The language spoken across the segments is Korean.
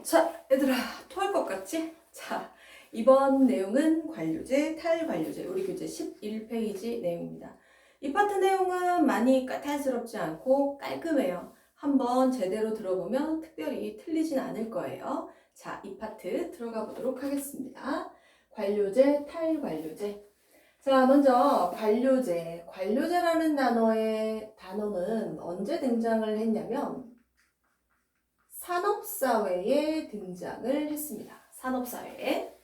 자, 얘들아, 토할 것 같지? 자, 이번 내용은 관료제, 탈관료제, 우리 교재 11페이지 내용입니다. 이 파트 내용은 많이 까탈스럽지 않고 깔끔해요. 한번 제대로 들어보면 특별히 틀리진 않을 거예요. 자, 이 파트 들어가 보도록 하겠습니다. 관료제, 탈관료제. 자, 먼저 관료제. 관료제라는 단어는 언제 등장을 했냐면 산업사회에 등장을 했습니다. 산업사회에.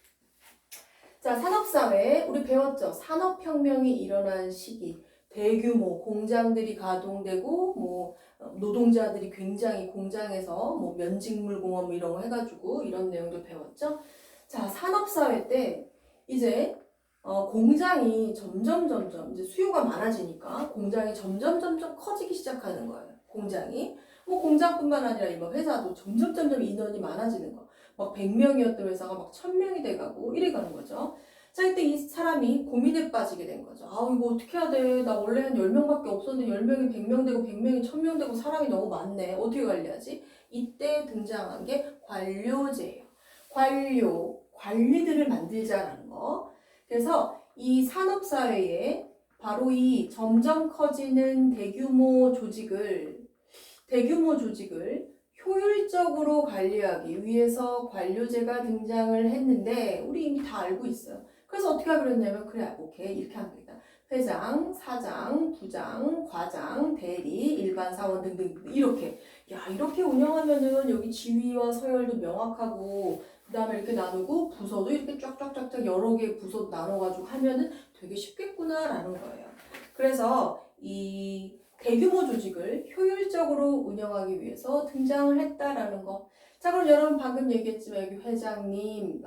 자, 산업사회 우리 배웠죠? 산업혁명이 일어난 시기. 대규모 공장들이 가동되고 노동자들이 굉장히 공장에서 면직물 공업 이런 거 해가지고 이런 내용도 배웠죠? 자, 산업사회 때 이제 공장이 점점 이제 수요가 많아지니까 공장이 점점 커지기 시작하는 거예요. 공장이. 공장뿐만 아니라 이거 회사도 점점 인원이 많아지는 거. 막 100명이었던 회사가 막 1000명이 돼가고 이래 가는 거죠. 자, 이때 이 사람이 고민에 빠지게 된 거죠. 아, 이거 어떻게 해야 돼? 나 원래 한 10명밖에 없었는데 10명이 100명 되고 100명이 1000명 되고 사람이 너무 많네. 어떻게 관리하지? 이때 등장한 게 관료제예요. 관리들을 만들자라는 거. 그래서 이 산업사회에 바로 이 점점 커지는 대규모 조직을 효율적으로 관리하기 위해서 관료제가 등장을 했는데 우리 이미 다 알고 있어요. 그래서 어떻게 하기로 했냐면 그래, 오케이, 이렇게 하면 되겠다. 회장, 사장, 부장, 과장, 대리, 일반 사원 등등 이렇게 운영하면은 여기 지위와 서열도 명확하고 그 다음에 이렇게 나누고 부서도 이렇게 쫙쫙쫙쫙 여러 개의 부서 나눠가지고 하면은 되게 쉽겠구나라는 거예요. 그래서 이 대규모 조직을 효율적으로 운영하기 위해서 등장을 했다라는 거. 자, 그럼 여러분 방금 얘기했지만 여기 회장님,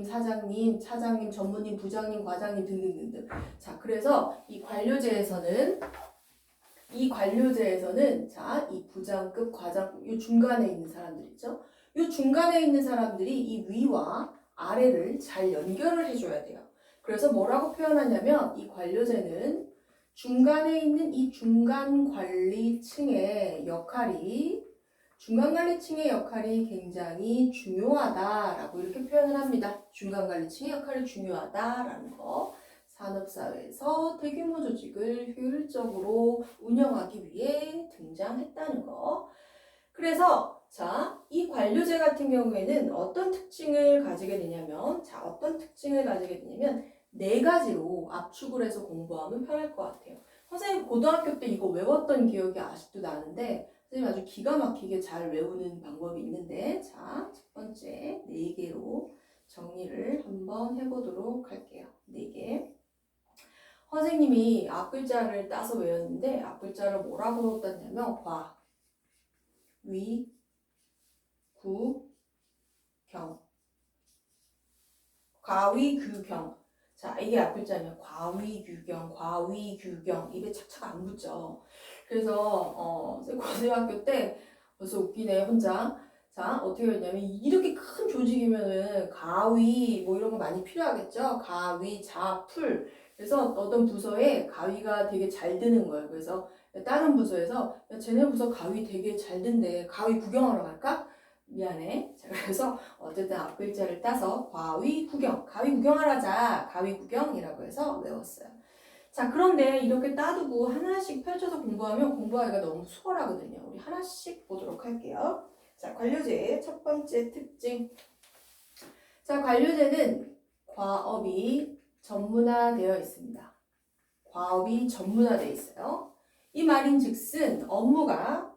사장님, 차장님, 전무님, 부장님, 과장님 등등등등. 자, 그래서 이 관료제에서는 자, 이 부장급, 과장급, 이 중간에 있는 사람들이죠. 이 중간에 있는 사람들이 이 위와 아래를 잘 연결을 해줘야 돼요. 그래서 뭐라고 표현하냐면 이 관료제는 중간에 있는 이 중간관리층의 역할이 굉장히 중요하다라고 이렇게 표현을 합니다. 중간관리층의 역할이 중요하다라는 거. 산업사회에서 대규모 조직을 효율적으로 운영하기 위해 등장했다는 거. 그래서 자, 이 관료제 같은 경우에는 어떤 특징을 가지게 되냐면 네 가지로 압축을 해서 공부하면 편할 것 같아요. 선생님 고등학교 때 이거 외웠던 기억이 아직도 나는데 선생님 아주 기가 막히게 잘 외우는 방법이 있는데 자, 첫 번째 4개로 정리를 한번 해보도록 할게요. 4개. 선생님이 앞글자를 따서 외웠는데 앞글자를 뭐라고 떴냐면 과, 위, 구, 경. 과위, 규경. 자, 이게 앞글자면 과위규경 입에 착착 안 붙죠. 그래서 고등학교 때 벌써 웃기네 혼자. 자, 어떻게 했냐면 이렇게 큰 조직이면은 가위 이런 거 많이 필요하겠죠. 가위, 자, 풀. 그래서 어떤 부서에 가위가 되게 잘 드는 거예요. 그래서 다른 부서에서 야, 쟤네 부서 가위 되게 잘 든대. 가위 구경하러 갈까? 미안해. 자, 그래서 어쨌든 앞글자를 따서 가위 구경하라자 가위 구경이라고 해서 외웠어요. 자, 그런데 이렇게 따두고 하나씩 펼쳐서 공부하면 공부하기가 너무 수월하거든요. 우리 하나씩 보도록 할게요. 자, 관료제의 첫 번째 특징. 자, 관료제는 과업이 전문화되어 있습니다. 과업이 전문화되어 있어요. 이 말인즉슨 업무가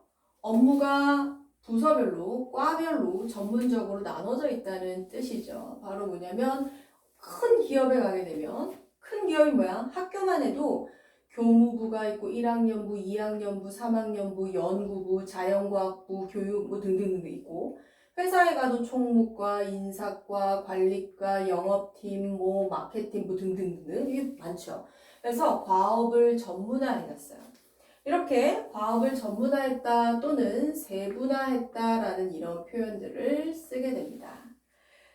부서별로, 과별로 전문적으로 나눠져 있다는 뜻이죠. 바로 뭐냐면 큰 기업에 가게 되면 큰 기업이 뭐야? 학교만 해도 교무부가 있고 1학년부, 2학년부, 3학년부, 연구부, 자연과학부, 교육부 등등등 있고 회사에 가도 총무과, 인사과, 관리과, 영업팀, 마케팅부 등등등 이게 많죠. 그래서 과업을 전문화해놨어요. 이렇게 과업을 전문화했다 또는 세분화했다라는 이런 표현들을 쓰게 됩니다.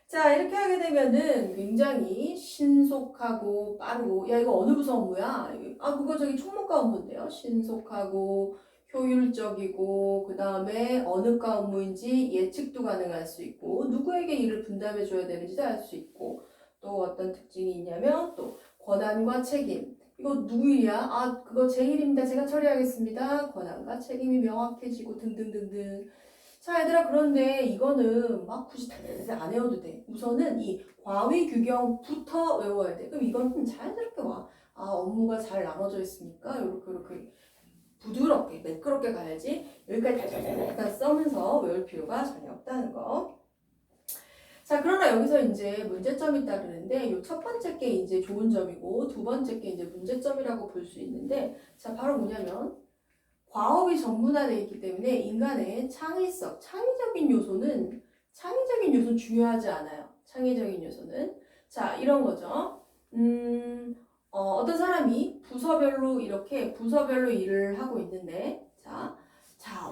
자, 이렇게 하게 되면은 굉장히 신속하고 빠르고, 야, 이거 어느 부서 업무야? 아, 그거 저기 총무과 업무인데요. 신속하고 효율적이고 그 다음에 어느 과 업무인지 예측도 가능할 수 있고 누구에게 일을 분담해 줘야 되는지도 알 수 있고 또 어떤 특징이 있냐면 또 권한과 책임 이거 누구 일이야? 아 그거 제 일입니다. 제가 처리하겠습니다. 권한과 책임이 명확해지고 등등등등. 자 얘들아 그런데 이거는 막 굳이 달달달 안 외워도 돼. 우선은 이 과위 규경부터 외워야 돼. 그럼 이건 자연스럽게 와. 아 업무가 잘 나눠져 있으니까 이렇게 부드럽게 매끄럽게 가야지 여기까지 달달달 써면서 외울 필요가 전혀 없다는 거. 자 그러나 여기서 이제 문제점이 따르는데 이 첫 번째 게 이제 좋은 점이고 두 번째 게 이제 문제점이라고 볼 수 있는데 자 바로 뭐냐면 과업이 전문화되어 있기 때문에 인간의 창의성, 창의적인 요소는 중요하지 않아요. 창의적인 요소는 자 이런 거죠. 어떤 사람이 부서별로 일을 하고 있는데 자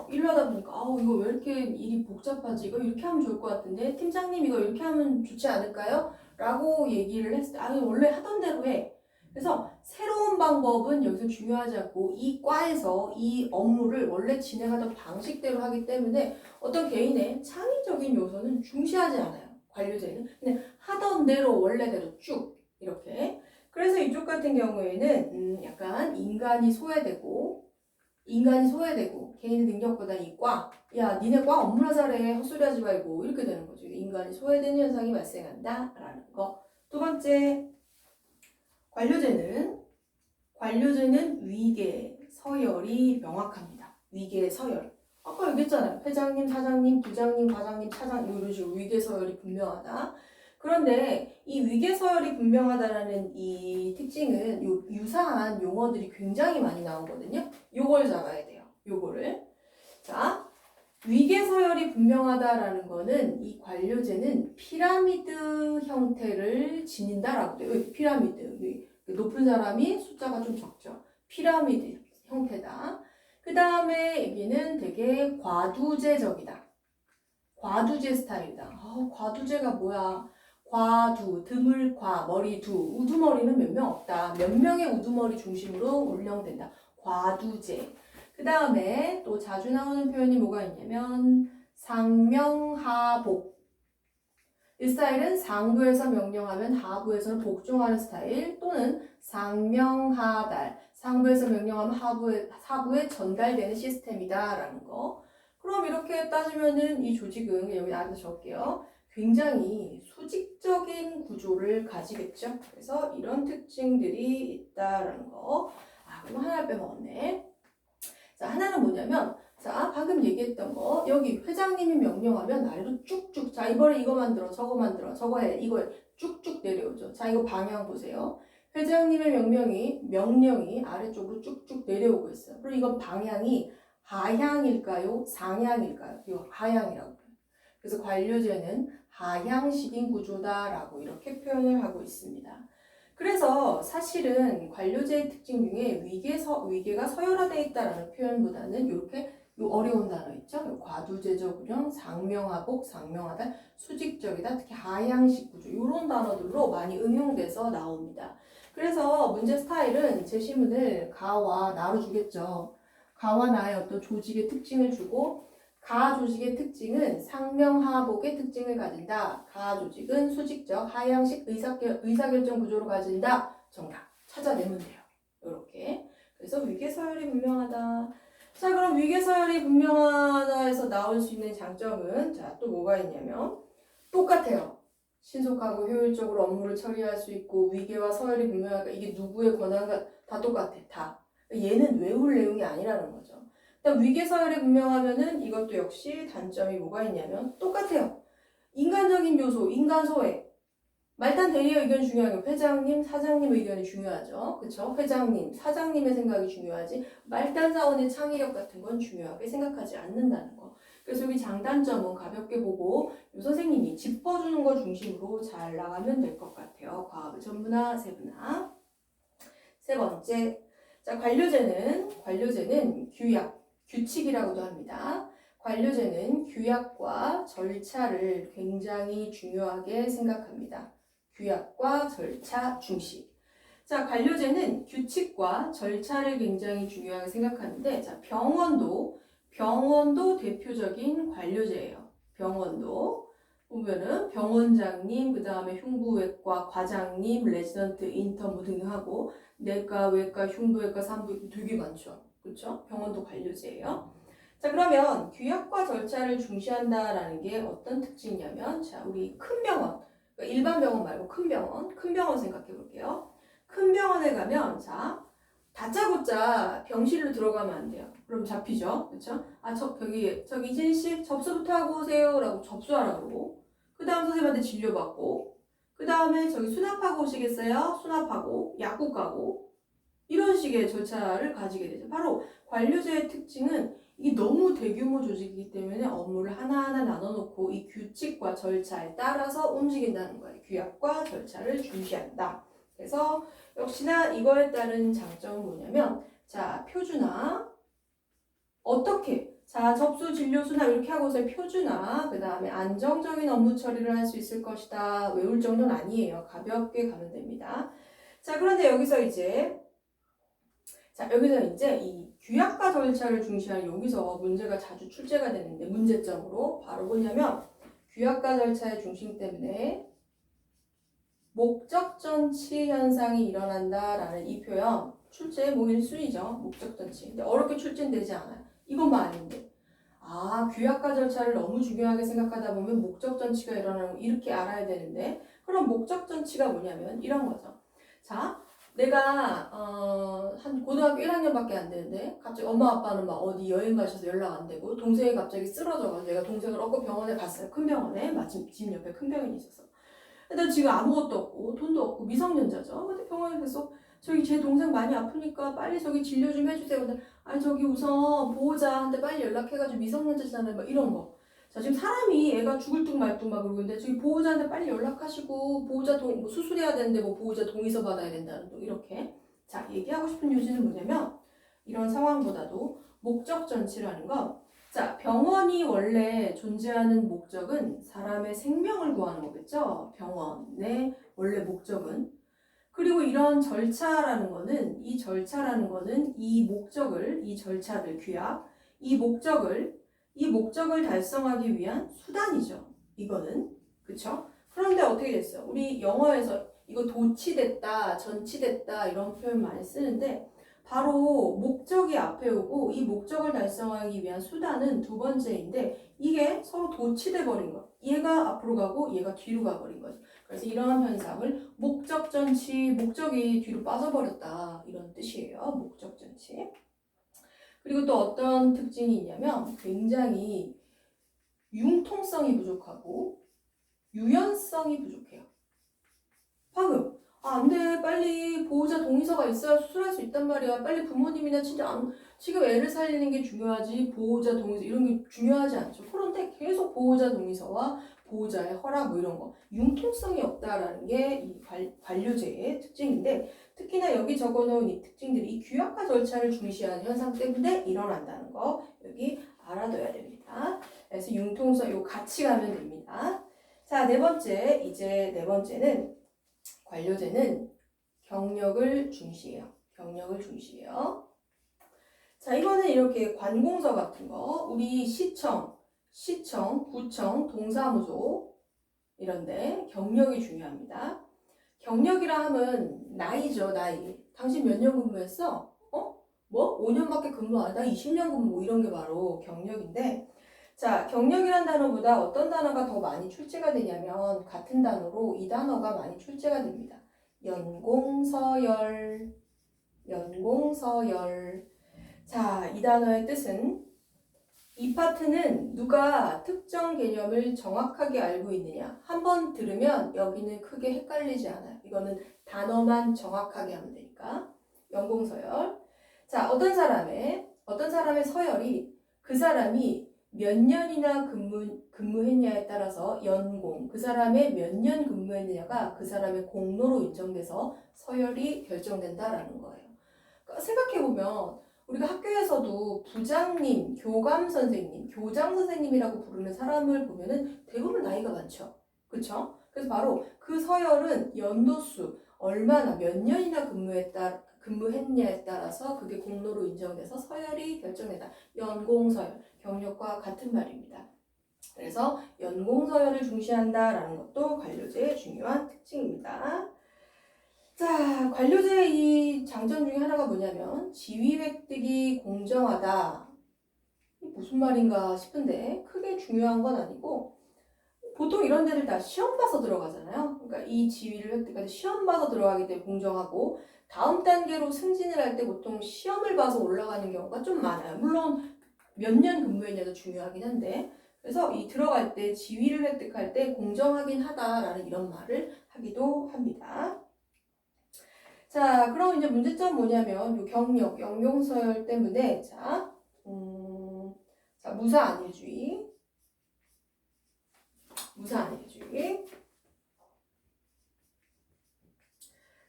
일을 하다 보니까 이거 왜 이렇게 일이 복잡하지? 이거 이렇게 하면 좋을 것 같은데 팀장님 이거 이렇게 하면 좋지 않을까요? 라고 얘기를 했을 때 원래 하던 대로 해. 그래서 새로운 방법은 여기서 중요하지 않고 이 과에서 이 업무를 원래 진행하던 방식대로 하기 때문에 어떤 개인의 창의적인 요소는 중시하지 않아요. 관료제는. 그냥 하던 대로 원래대로 쭉 이렇게. 그래서 이쪽 같은 경우에는 약간 인간이 소외되고 개인의 능력보다 이 과, 야 니네 과 업무나 잘해 헛소리 하지 말고 이렇게 되는 거죠. 인간이 소외되는 현상이 발생한다라는 거. 두 번째 관료제는 위계, 서열이 명확합니다. 위계, 서열. 아까 얘기했잖아요. 회장님, 사장님, 부장님, 과장님, 차장 이런 식으로 위계, 서열이 분명하다. 그런데 이 위계, 서열이 분명하다라는 이 특징은 유사한 용어들이 굉장히 많이 나오거든요. 요걸 잡아야 돼요. 요거를. 자, 위계, 서열이 분명하다라는 거는 이 관료제는 피라미드 형태를 지닌다라고 돼요. 피라미드. 높은 사람이 숫자가 좀 적죠. 피라미드 형태다. 그 다음에 여기는 되게 과두제적이다. 과두제 스타일이다. 과두제가 뭐야? 과두, 드물과, 머리두. 우두머리는 몇 명 없다. 몇 명의 우두머리 중심으로 운영된다. 과두제. 그 다음에 또 자주 나오는 표현이 뭐가 있냐면 상명하복. 이 스타일은 상부에서 명령하면 하부에서는 복종하는 스타일 또는 상명하달. 상부에서 명령하면 하부에 전달되는 시스템이다 라는 거. 그럼 이렇게 따지면은 이 조직은 여기 아래서 적을게요. 굉장히 수직적인 구조를 가지겠죠. 그래서 이런 특징들이 있다라는 거. 그럼 하나를 빼먹었네. 자, 하나는 뭐냐면 자, 방금 얘기했던 거 여기 회장님이 명령하면 아래로 쭉쭉 자, 이번에 이거 만들어 저거 만들어 저거 해 이거 해 쭉쭉 내려오죠. 자, 이거 방향 보세요. 회장님의 명령이 아래쪽으로 쭉쭉 내려오고 있어요. 그리고 이건 방향이 하향일까요? 상향일까요? 이거 하향이라고 해요. 그래서 관료제는 하향식인 구조다라고 이렇게 표현을 하고 있습니다. 그래서 사실은 관료제의 특징 중에 위계가 서열화되어 있다라는 표현보다는 이렇게 요 어려운 단어 있죠? 과두제적 운영, 상명하복, 상명하달, 수직적이다, 특히 하향식 구조 이런 단어들로 많이 응용돼서 나옵니다. 그래서 문제 스타일은 제시문을 가와 나로 주겠죠. 가와 나의 어떤 조직의 특징을 주고 가 조직의 특징은 상명하복의 특징을 가진다. 가 조직은 수직적 하향식 의사결정 구조로 가진다. 정답 찾아내면 돼요. 이렇게. 그래서 위계서열이 분명하다. 자 그럼 위계서열이 분명하다에서 나올 수 있는 장점은 자 또 뭐가 있냐면 똑같아요. 신속하고 효율적으로 업무를 처리할 수 있고 위계와 서열이 분명하니까 이게 누구의 권한과 다 똑같아. 다. 얘는 외울 내용이 아니라는 거죠. 일단 위계 서열이 분명하면은 이것도 역시 단점이 뭐가 있냐면 똑같아요. 인간적인 요소, 인간 소외. 말단 대리의 의견이 중요하고 회장님, 사장님 의견이 중요하죠. 그쵸? 회장님, 사장님의 생각이 중요하지 말단 사원의 창의력 같은 건 중요하게 생각하지 않는다는 거. 그래서 여기 장단점은 가볍게 보고 요 선생님이 짚어주는 거 중심으로 잘 나가면 될 것 같아요. 과학의 전문화, 세분화. 세 번째, 자 관료제는 규칙이라고도 합니다. 관료제는 규약과 절차를 굉장히 중요하게 생각합니다. 규약과 절차 중시. 자, 관료제는 규칙과 절차를 굉장히 중요하게 생각하는데, 자, 병원도 대표적인 관료제예요. 병원도. 보면은 병원장님, 그 다음에 흉부외과 과장님, 레지던트, 인턴 뭐 등하고 내과, 외과, 흉부외과, 산부외과 되게 많죠. 그렇죠? 병원도 관료제예요. 자, 그러면 규약과 절차를 중시한다라는 게 어떤 특징이냐면, 자, 우리 큰 병원, 그러니까 일반 병원 말고 큰 병원 생각해 볼게요. 큰 병원에 가면, 자, 다짜고짜 병실로 들어가면 안 돼요. 그럼 잡히죠. 그렇죠? 아, 저기 이진희 씨 접수부터 하고 오세요라고 접수하라 그러고, 그 다음 선생님한테 진료받고, 그 다음에 저기 수납하고 오시겠어요? 수납하고, 약국 가고, 이런 식의 절차를 가지게 되죠. 바로 관료제의 특징은 이게 너무 대규모 조직이기 때문에 업무를 하나하나 나눠놓고 이 규칙과 절차에 따라서 움직인다는 거예요. 규약과 절차를 중시한다. 그래서 역시나 이거에 따른 장점은 뭐냐면, 자, 표준화. 어떻게? 자, 접수, 진료, 수납 이렇게 하고서 표준화, 그 다음에 안정적인 업무 처리를 할 수 있을 것이다. 외울 정도는 아니에요. 가볍게 가면 됩니다. 자, 그런데 여기서 이제 이 규약과 절차를 중시한 여기서 문제가 자주 출제가 되는데 문제점으로 바로 뭐냐면 규약과 절차의 중심 때문에 목적전치 현상이 일어난다라는 이 표현 출제 뭐 1순위죠. 목적전치. 근데 어렵게 출제되지 않아요. 이것만 아닌데. 아, 규약과 절차를 너무 중요하게 생각하다 보면 목적전치가 일어나는 거 이렇게 알아야 되는데 그럼 목적전치가 뭐냐면 이런 거죠. 자, 내가 한 고등학교 1학년밖에 안 되는데 갑자기 엄마 아빠는 막 어디 여행 가셔서 연락 안 되고 동생이 갑자기 쓰러져가지고 내가 동생을 얻고 병원에 갔어요. 큰 병원에 마침 집 옆에 큰 병원이 있었어. 근데 지금 아무것도 없고 돈도 없고 미성년자죠. 근데 병원에 계속 저기 제 동생 많이 아프니까 빨리 저기 진료 좀 해주세요. 근데 아니 저기 우선 보호자한테 빨리 연락해가지고 미성년자잖아요. 막 이런 거. 자, 지금 사람이 애가 죽을 둥 말 둥 막 그러고 있는데 저기 보호자한테 빨리 연락하시고 보호자 뭐 수술해야 되는데 뭐 보호자 동의서 받아야 된다는 또 이렇게. 자, 얘기하고 싶은 요지는 뭐냐면 이런 상황보다도 목적 전치라는 건 자, 병원이 원래 존재하는 목적은 사람의 생명을 구하는 거겠죠? 병원의 원래 목적은. 그리고 이런 절차라는 거는, 이 목적을, 이 절차들, 규약, 이 목적을 달성하기 위한 수단이죠. 이거는. 그쵸? 그런데 어떻게 됐어요? 우리 영어에서 이거 도치됐다, 전치됐다, 이런 표현 많이 쓰는데, 바로 목적이 앞에 오고 이 목적을 달성하기 위한 수단은 두 번째인데 이게 서로 도치돼 버린 거. 얘가 앞으로 가고 얘가 뒤로 가버린 거죠. 그래서 이러한 현상을 목적전치, 목적이 뒤로 빠져버렸다 이런 뜻이에요. 목적전치. 그리고 또 어떤 특징이 있냐면 굉장히 융통성이 부족하고 유연성이 부족해요. 방금 안 돼. 빨리 보호자 동의서가 있어야 수술할 수 있단 말이야. 빨리 부모님이나 지금 애를 살리는 게 중요하지 보호자 동의서 이런 게 중요하지 않죠. 그런데 계속 보호자 동의서와 보호자의 허락 뭐 이런 거 융통성이 없다라는 게 이 관료제의 특징인데 특히나 여기 적어놓은 이 특징들이 이 규약과 절차를 중시하는 현상 때문에 일어난다는 거 여기 알아둬야 됩니다. 그래서 융통성 이거 같이 가면 됩니다. 자, 네 번째는 관료제는 경력을 중시해요. 자, 이거는 이렇게 관공서 같은 거, 우리 시청, 구청, 동사무소 이런데 경력이 중요합니다. 경력이라 하면 나이죠, 나이. 당신 몇 년 근무했어? 뭐? 5년밖에 근무 안 해? 나 20년 근무 뭐 이런 게 바로 경력인데 자, 경력이란 단어보다 어떤 단어가 더 많이 출제가 되냐면 같은 단어로 이 단어가 많이 출제가 됩니다. 연공서열. 자, 이 단어의 뜻은 이 파트는 누가 특정 개념을 정확하게 알고 있느냐. 한번 들으면 여기는 크게 헷갈리지 않아요. 이거는 단어만 정확하게 하면 되니까. 연공서열. 자, 어떤 사람의 서열이 그 사람이 몇 년이나 근무했냐에 따라서 연공, 그 사람의 몇 년 근무했느냐가 그 사람의 공로로 인정돼서 서열이 결정된다라는 거예요. 그러니까 생각해보면 우리가 학교에서도 부장님, 교감 선생님, 교장 선생님이라고 부르는 사람을 보면은 대부분 나이가 많죠. 그쵸? 그래서 바로 그 서열은 연도수, 얼마나 몇 년이나 근무했냐에 따라서 그게 공로로 인정돼서 서열이 결정된다. 연공서열, 경력과 같은 말입니다. 그래서 연공서열을 중시한다라는 것도 관료제의 중요한 특징입니다. 자, 관료제의 이 장점 중에 하나가 뭐냐면 지위 획득이 공정하다. 무슨 말인가 싶은데 크게 중요한 건 아니고 보통 이런 데를 다 시험 봐서 들어가잖아요. 그러니까 이 지위를 획득할 때 시험 봐서 들어가기 때문에 공정하고 다음 단계로 승진을 할 때 보통 시험을 봐서 올라가는 경우가 좀 많아요. 물론 몇 년 근무했냐도 중요하긴 한데 그래서 이 들어갈 때 지위를 획득할 때 공정하긴 하다라는 이런 말을 하기도 합니다. 자, 그럼 이제 문제점 뭐냐면 요 경력, 연공서열 때문에 자, 무사안일주의.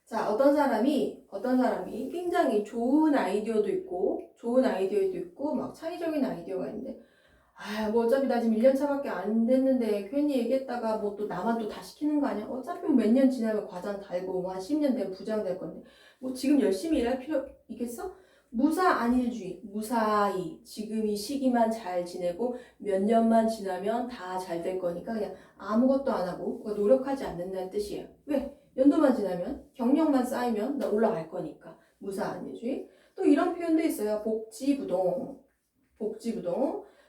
자, 어떤 사람이 굉장히 좋은 아이디어도 있고 막 창의적인 아이디어가 있는데 뭐 어차피 나 지금 1년 차밖에 안 됐는데 괜히 얘기했다가 뭐 또 나만 또 다 시키는 거 아니야? 어차피 몇 년 지나면 과장 달고 한 10년 되면 부장 될 건데 뭐 지금 열심히 일할 필요 있겠어? 무사안일주의, 무사히 지금 이 시기만 잘 지내고 몇 년만 지나면 다 잘 될 거니까 그냥 아무것도 안 하고 노력하지 않는다는 뜻이에요. 왜? 연도만 지나면 경력만 쌓이면 나 올라갈 거니까 무사안일주의. 또 이런 표현도 있어요. 복지부동.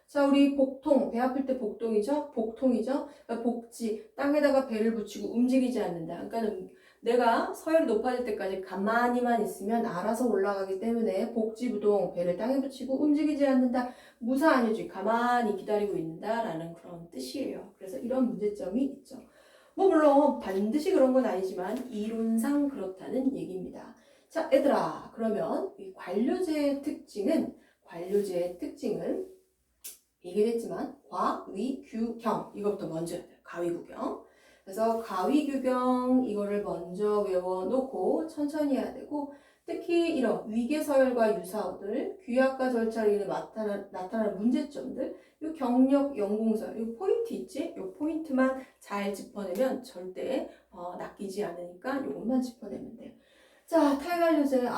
자, 우리 복통, 배 아플 때 복통이죠? 그러니까 복지, 땅에다가 배를 붙이고 움직이지 않는다. 그러니까 내가 서열이 높아질 때까지 가만히만 있으면 알아서 올라가기 때문에 복지부동, 배를 땅에 붙이고 움직이지 않는다. 무사안일주의, 가만히 기다리고 있는다라는 그런 뜻이에요. 그래서 이런 문제점이 있죠. 뭐 물론 반드시 그런 건 아니지만 이론상 그렇다는 얘기입니다. 자, 얘들아, 그러면 이 관료제의 특징은 얘기했지만 과위규경 이것부터 먼저 해야 돼요. 과위규경. 그래서 과위규경 이거를 먼저 외워놓고 천천히 해야 되고 특히 이런 위계서열과 유사어들, 규약과 절차로 인해 나타나는 문제점들, 이 경력, 연공서열, 이 포인트 있지? 이 포인트만 잘 짚어내면 절대 낚이지 않으니까 이것만 짚어내면 돼요. 자, 탈관료제.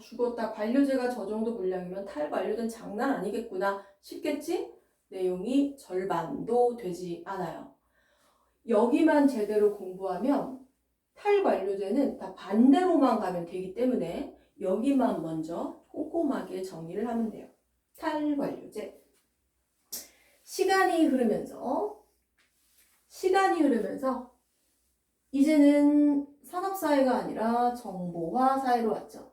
죽었다. 관료제가 저 정도 분량이면 탈관료제는 장난 아니겠구나 싶겠지? 내용이 절반도 되지 않아요. 여기만 제대로 공부하면 탈관료제는 다 반대로만 가면 되기 때문에 여기만 먼저 꼼꼼하게 정리를 하면 돼요. 탈관료제. 시간이 흐르면서 이제는 산업사회가 아니라 정보화 사회로 왔죠.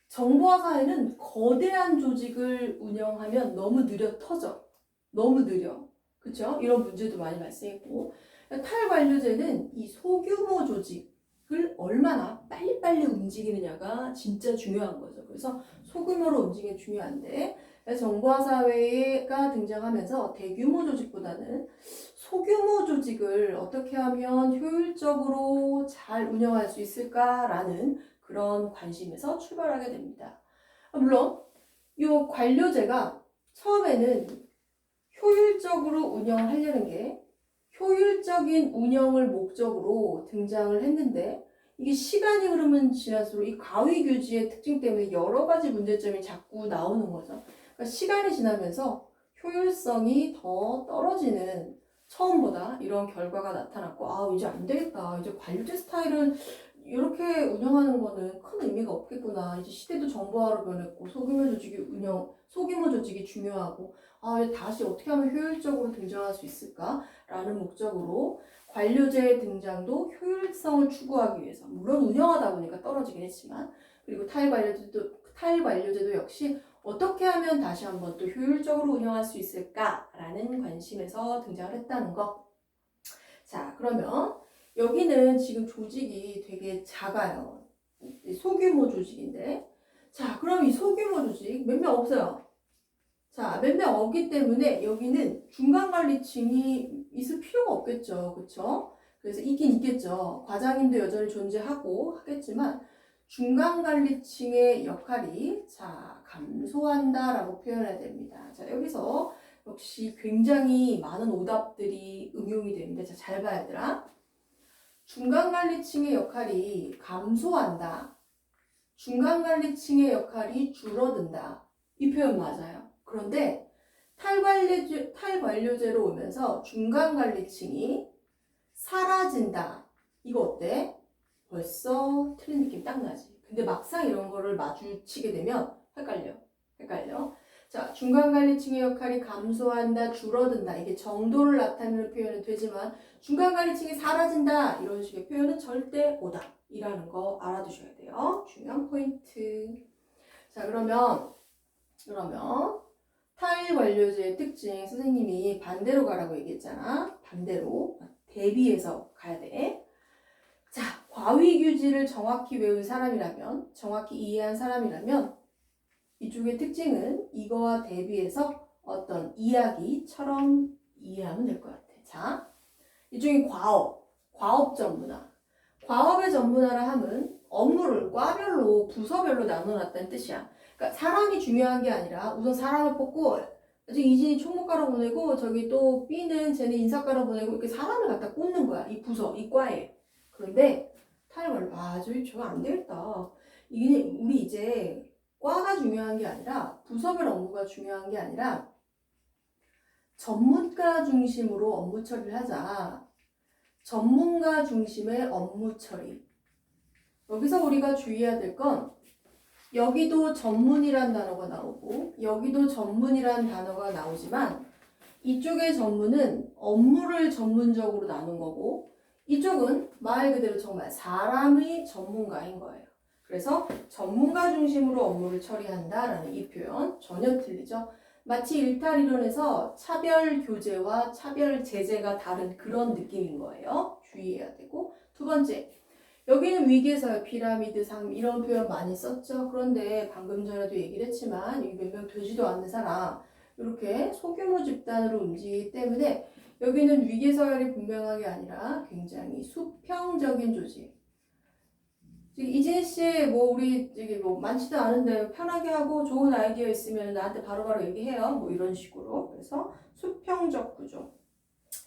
정보화 사회는 거대한 조직을 운영하면 너무 느려 터져. 너무 느려. 그쵸? 이런 문제도 많이 발생했고 탈관료제는 이 소규모 조직을 얼마나 빨리빨리 움직이느냐가 진짜 중요한 거죠. 그래서 소규모로 움직이는 게 중요한데 정보화 사회가 등장하면서 대규모 조직보다는 소규모 조직을 어떻게 하면 효율적으로 잘 운영할 수 있을까라는 그런 관심에서 출발하게 됩니다. 물론 이 관료제가 처음에는 효율적으로 운영을 하려는 게 효율적인 운영을 목적으로 등장을 했는데 이게 시간이 흐르면 지날수록 이 가위규지의 특징 때문에 여러 가지 문제점이 자꾸 나오는 거죠. 그러니까 시간이 지나면서 효율성이 더 떨어지는 처음보다 이런 결과가 나타났고 이제 안 되겠다. 이제 관료제 스타일은 이렇게 운영하는 거는 큰 의미가 없겠구나. 이제 시대도 정보화로 변했고 소규모 조직이 중요하고 다시 어떻게 하면 효율적으로 등장할 수 있을까라는 목적으로 관료제의 등장도 효율성을 추구하기 위해서 물론 운영하다 보니까 떨어지긴 했지만 그리고 탈관료제도 역시 어떻게 하면 다시 한번 또 효율적으로 운영할 수 있을까라는 관심에서 등장을 했다는 거. 자, 그러면 여기는 지금 조직이 되게 작아요. 소규모 조직인데. 자, 그럼 이 소규모 조직 몇 명 없어요. 자, 몇 명 없기 때문에 여기는 중간관리층이 있을 필요가 없겠죠. 그쵸? 그래서 있긴 있겠죠. 과장님도 여전히 존재하고 하겠지만 중간관리층의 역할이 감소한다라고 표현해야 됩니다. 자, 여기서 역시 굉장히 많은 오답들이 응용이 되는데 잘 봐야 되라. 중간관리층의 역할이 감소한다. 중간관리층의 역할이 줄어든다. 이 표현 맞아요. 그런데 탈관료제로 오면서 중간관리층이 사라진다. 이거 어때? 벌써 틀린 느낌 딱 나지. 근데 막상 이런 거를 마주치게 되면 헷갈려. 자, 중간관리층의 역할이 감소한다, 줄어든다. 이게 정도를 나타내는 표현은 되지만 중간관리층이 사라진다. 이런 식의 표현은 절대 오다. 이라는 거 알아두셔야 돼요. 중요한 포인트. 자, 그러면 탈관료제의 특징 선생님이 반대로 가라고 얘기했잖아. 반대로 대비해서 가야 돼. 자, 과위규지를 정확히 외운 사람이라면, 정확히 이해한 사람이라면 이쪽의 특징은 이거와 대비해서 어떤 이야기처럼 이해하면 될 것 같아. 자, 이쪽이 과업 전문화. 과업의 전문화라 함은 업무를 과별로, 부서별로 나눠놨다는 뜻이야. 그러니까 사람이 중요한 게 아니라 우선 사람을 뽑고 이진이 총무과로 보내고 저기 또 B는 쟤는 인사과로 보내고 이렇게 사람을 갖다 꽂는 거야. 이 부서, 이 과에. 그런데 탈관료, 저거 안 되겠다. 이게 우리 이제 과가 중요한 게 아니라 부서별 업무가 중요한 게 아니라 전문가 중심으로 업무 처리를 하자. 전문가 중심의 업무 처리. 여기서 우리가 주의해야 될 건 여기도 전문이란 단어가 나오고 여기도 전문이란 단어가 나오지만 이쪽의 전문은 업무를 전문적으로 나눈 거고 이쪽은 말 그대로 정말 사람의 전문가인 거예요. 그래서 전문가 중심으로 업무를 처리한다라는 이 표현 전혀 틀리죠. 마치 일탈이론에서 차별 교재와 차별 제재가 다른 그런 느낌인 거예요. 주의해야 되고 두 번째, 여기는 위계서열, 피라미드, 상 이런 표현 많이 썼죠. 그런데 방금 전에도 얘기를 했지만 여기 몇 명 되지도 않는 사람 이렇게 소규모 집단으로 움직이기 때문에 여기는 위계서열이 분명하게 아니라 굉장히 수평적인 조직. 이진희 씨, 우리 많지도 않은데 편하게 하고 좋은 아이디어 있으면 나한테 바로바로 얘기해요. 이런 식으로. 그래서 수평적 구조.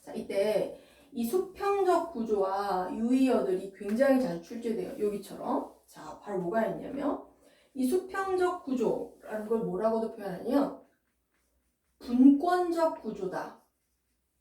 자, 이때 이 수평적 구조와 유의어들이 굉장히 자주 출제돼요. 여기처럼. 자, 바로 뭐가 있냐면 이 수평적 구조라는 걸 뭐라고도 표현하냐면 분권적 구조다.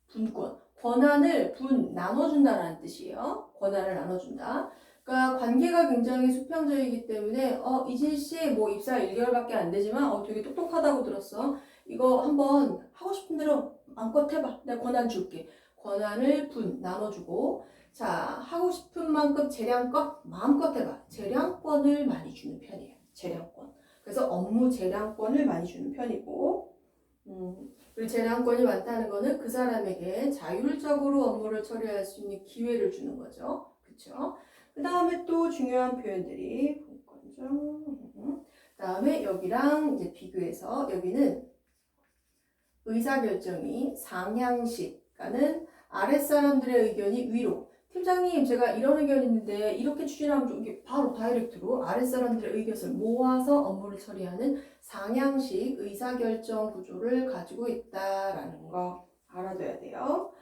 분권. 권한을 나눠준다라는 뜻이에요. 권한을 나눠준다. 그러니까 관계가 굉장히 수평적이기 때문에 이진 씨 입사 1개월밖에 안 되지만 되게 똑똑하다고 들었어. 이거 한번 하고 싶은 대로 마음껏 해봐. 내가 권한 줄게. 권한을 나눠주고 자 하고 싶은 만큼 재량껏 마음껏 해봐. 재량권을 많이 주는 편이에요. 재량권. 그래서 업무 재량권을 많이 주는 편이고 그리고 재량권이 많다는 거는 그 사람에게 자율적으로 업무를 처리할 수 있는 기회를 주는 거죠. 그렇죠? 그 다음에 또 중요한 표현들이 그 다음에 여기랑 이제 비교해서 여기는 의사결정이 상향식 가는 아랫사람들의 의견이 위로. 팀장님 제가 이런 의견이 있는데 이렇게 추진하면 좀 이게 바로 다이렉트로 아랫사람들의 의견을 모아서 업무를 처리하는 상향식 의사결정 구조를 가지고 있다라는 거 알아둬야 돼요.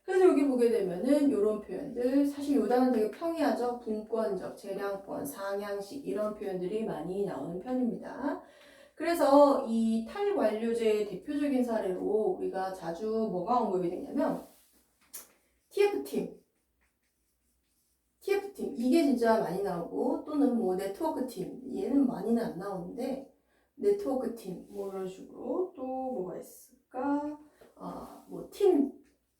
그래서 여기 보게 되면은 이런 표현들 사실 요 단어는 되게 평이하죠. 분권적, 재량권, 상향식 이런 표현들이 많이 나오는 편입니다. 그래서 이 탈관료제의 대표적인 사례로 우리가 자주 뭐가 언급이 되냐면 TF팀 이게 진짜 많이 나오고 또는 네트워크팀 얘는 많이는 안 나오는데 네트워크팀 이런 식으로 또 뭐가 있을까?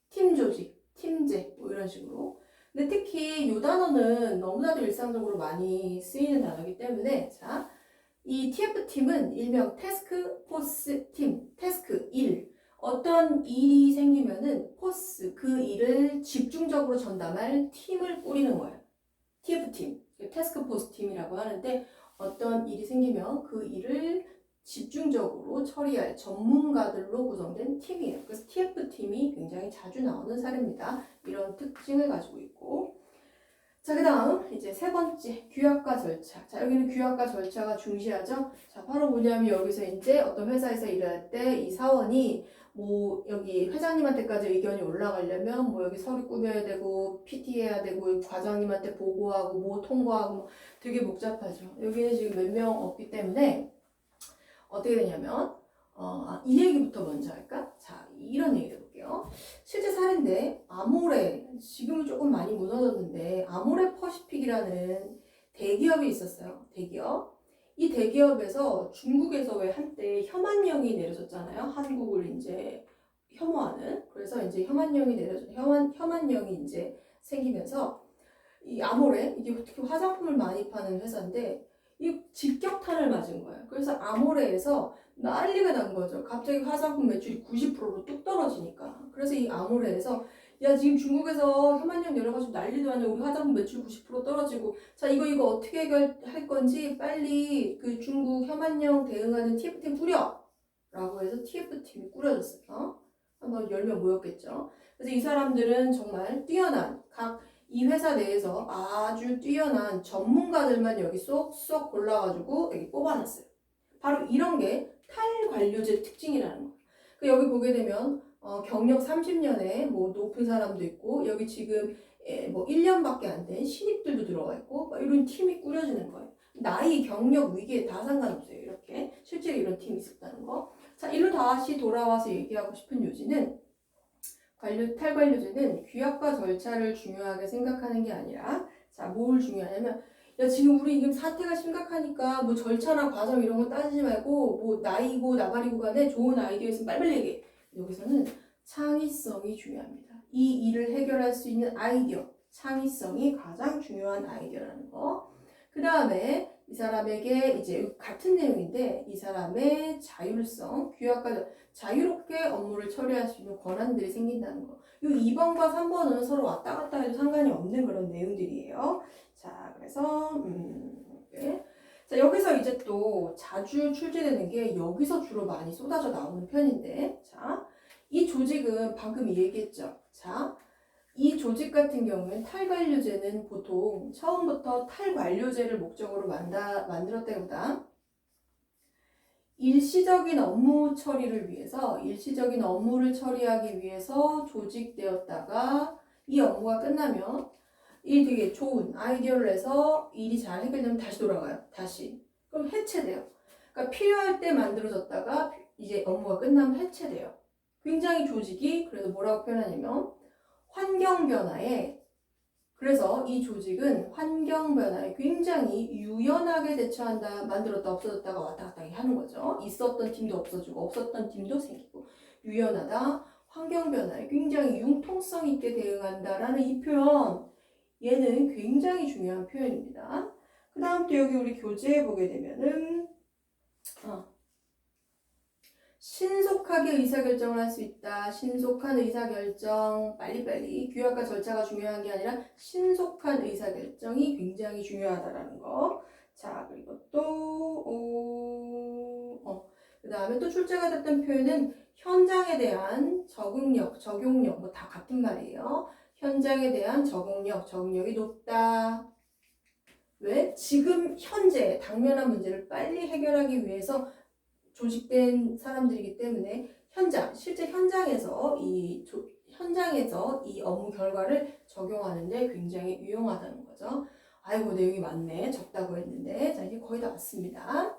팀 조직, 팀제 이런 식으로. 근데 특히 이 단어는 너무나도 일상적으로 많이 쓰이는 단어이기 때문에 자, 이 TF팀은 일명 태스크 포스 팀, 태스크 일. 어떤 일이 생기면은 포스 그 일을 집중적으로 전담할 팀을 꾸리는 거예요. TF팀, 태스크 포스 팀이라고 하는데 어떤 일이 생기면 그 일을 집중적으로 처리할 전문가들로 구성된 팀이에요. 그래서 TF팀이 굉장히 자주 나오는 사례입니다. 이런 특징을 가지고 있고 자, 그 다음 이제 세 번째 규약과 절차. 자, 여기는 규약과 절차가 중시하죠. 자, 바로 뭐냐면 여기서 이제 어떤 회사에서 일할 때 이 사원이 뭐 여기 회장님한테까지 의견이 올라가려면 뭐 여기 서류 꾸며야 되고 PT 해야 되고 과장님한테 보고하고 뭐 통과하고 뭐 되게 복잡하죠. 여기는 지금 몇 명 없기 때문에 어떻게 되냐면 이 얘기부터 먼저 할까? 자, 이런 얘기 해볼게요. 실제 사례인데 아모레, 지금은 조금 많이 무너졌는데 아모레 퍼시픽이라는 대기업이 있었어요. 대기업. 이 대기업에서 중국에서 왜 한때 혐한령이 내려졌잖아요. 한국을 이제 혐오하는. 그래서 이제 혐한령이 이제 생기면서 이 아모레, 이게 특히 화장품을 많이 파는 회사인데 이 직격탄을 맞은 거예요. 그래서 아모레에서 난리가 난 거죠. 갑자기 화장품 매출이 90%로 뚝 떨어지니까. 그래서 이 아모레에서 야 지금 중국에서 혐한령 내려가지고 난리도 아니야. 우리 화장품 매출 90% 떨어지고 자 이거 어떻게 해결할 건지 빨리 그 중국 혐한령 대응하는 TF팀 꾸려! 라고 해서 TF팀이 꾸려졌어요. 한번 10명 모였겠죠. 그래서 이 사람들은 정말 뛰어난 이 회사 내에서 아주 뛰어난 전문가들만 여기 쏙쏙 골라가지고 여기 뽑아놨어요. 바로 이런 게 탈관료제 특징이라는 거예요. 여기 보게 되면 경력 30년에 뭐 높은 사람도 있고 여기 지금 뭐 1년밖에 안 된 신입들도 들어가 있고 이런 팀이 꾸려지는 거예요. 나이, 경력, 위기에 다 상관없어요. 이렇게 실제로 이런 팀이 있었다는 거. 자, 일로 다시 돌아와서 얘기하고 싶은 요지는 탈관료제는 규약과 절차를 중요하게 생각하는 게 아니라 자, 뭘 중요하냐면 야 지금 우리 지금 사태가 심각하니까 뭐 절차나 과정 이런 거 따지지 말고 뭐 나이고 나발이고 간에 좋은 아이디어 있으면 빨리빨리 얘기해. 여기서는 창의성이 중요합니다. 이 일을 해결할 수 있는 아이디어, 창의성이 가장 중요한 아이디어라는 거. 그 다음에 이 사람에게 이제 같은 내용인데 이 사람의 자율성, 규약과 자유롭게 업무를 처리할 수 있는 권한들이 생긴다는 거. 이 2번과 3번은 서로 왔다 갔다 해도 상관이 없는 그런 내용들이에요. 자, 그래서 네. 자, 여기서 이제 또 자주 출제되는 게 여기서 주로 많이 쏟아져 나오는 편인데 자, 이 조직은 방금 얘기했죠. 자, 이 조직 같은 경우는 탈관료제는 보통 처음부터 탈관료제를 목적으로 만들었다기보다 일시적인 업무를 처리하기 위해서 조직되었다가 이 업무가 끝나면 이 되게 좋은 아이디어를 내서 일이 잘 해결되면 다시 돌아가요. 다시. 그럼 해체돼요. 그러니까 필요할 때 만들어졌다가 이제 업무가 끝나면 해체돼요. 굉장히 조직이 그래서 뭐라고 표현하냐면 환경 변화에 그래서 이 조직은 환경 변화에 굉장히 유연하게 대처한다. 만들었다 없어졌다가 왔다 갔다 하는 거죠. 있었던 팀도 없어지고 없었던 팀도 생기고 유연하다. 환경 변화에 굉장히 융통성 있게 대응한다라는 이 표현 얘는 굉장히 중요한 표현입니다. 그 다음 또 여기 우리 교재에 보게 되면은 신속하게 의사결정을 할 수 있다. 신속한 의사결정, 빨리빨리. 규약과 절차가 중요한 게 아니라 신속한 의사결정이 굉장히 중요하다라는 거. 자, 그리고 또, 그 다음에 또 출제가 됐던 표현은 현장에 대한 적응력, 적용력, 뭐 다 같은 말이에요. 현장에 대한 적응력이 높다. 왜? 지금 현재 당면한 문제를 빨리 해결하기 위해서 조직된 사람들이기 때문에 실제 현장에서 이 업무 결과를 적용하는데 굉장히 유용하다는 거죠. 아이고 내용이 많네. 적다고 했는데 자 이제 거의 다 왔습니다.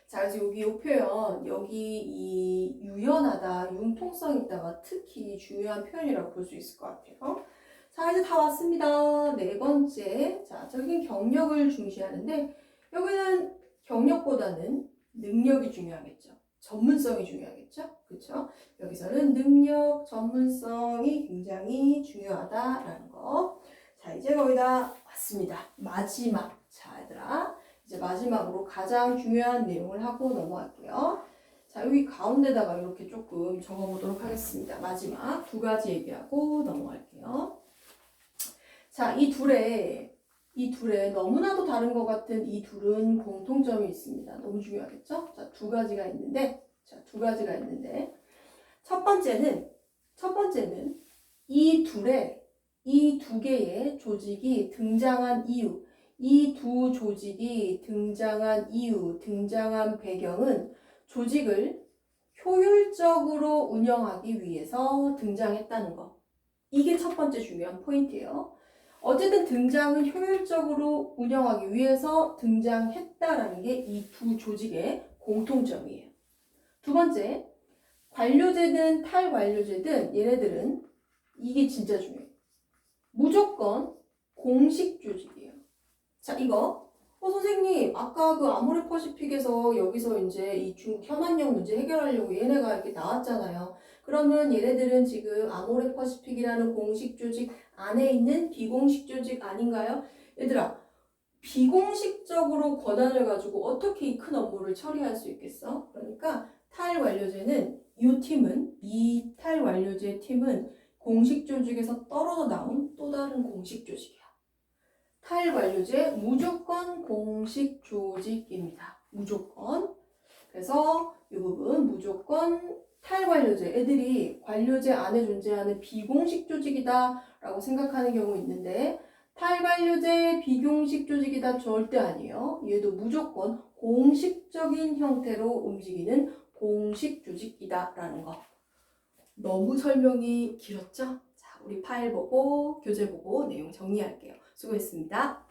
자 그래서 여기 이 표현 여기 이 유연하다, 융통성 있다가 특히 중요한 표현이라고 볼 수 있을 것 같아요. 자 이제 다 왔습니다. 네 번째 자 저긴 경력을 중시하는데 여기는 경력보다는 능력이 중요하겠죠. 전문성이 중요하겠죠. 그렇죠? 여기서는 능력, 전문성이 굉장히 중요하다라는 거. 자, 이제 거의 다 왔습니다. 마지막. 자, 얘들아. 이제 마지막으로 가장 중요한 내용을 하고 넘어갈게요. 자, 여기 가운데다가 이렇게 조금 적어보도록 하겠습니다. 마지막 두 가지 얘기하고 넘어갈게요. 자, 이 둘의 너무나도 다른 것 같은 이 둘은 공통점이 있습니다. 너무 중요하겠죠? 자, 두 가지가 있는데 첫 번째는 이 두 개의 조직이 등장한 이유, 이 두 조직이 등장한 이유, 등장한 배경은 조직을 효율적으로 운영하기 위해서 등장했다는 거. 이게 첫 번째 중요한 포인트예요. 어쨌든 등장은 효율적으로 운영하기 위해서 등장했다라는 게 이 두 조직의 공통점이에요. 두 번째, 관료제든 탈관료제든 얘네들은 이게 진짜 중요해요. 무조건 공식 조직이에요. 자, 이거 선생님 아까 그 아모레퍼시픽에서 여기서 이제 이 중국 현안형 문제 해결하려고 얘네가 이렇게 나왔잖아요. 그러면 얘네들은 지금 아모레퍼시픽이라는 공식 조직 안에 있는 비공식 조직 아닌가요? 얘들아, 비공식적으로 권한을 가지고 어떻게 이 큰 업무를 처리할 수 있겠어? 그러니까 탈관료제는 이 탈관료제 팀은 공식 조직에서 떨어져 나온 또 다른 공식 조직이야. 탈관료제 무조건 공식 조직입니다. 무조건. 그래서 이 부분 무조건 탈관료제, 애들이 관료제 안에 존재하는 비공식 조직이다 라고 생각하는 경우 있는데 탈관료제 비공식 조직이다 절대 아니에요. 얘도 무조건 공식적인 형태로 움직이는 공식 조직이다 라는 거. 너무 설명이 길었죠? 자, 우리 파일 보고 교재 보고 내용 정리할게요. 수고했습니다.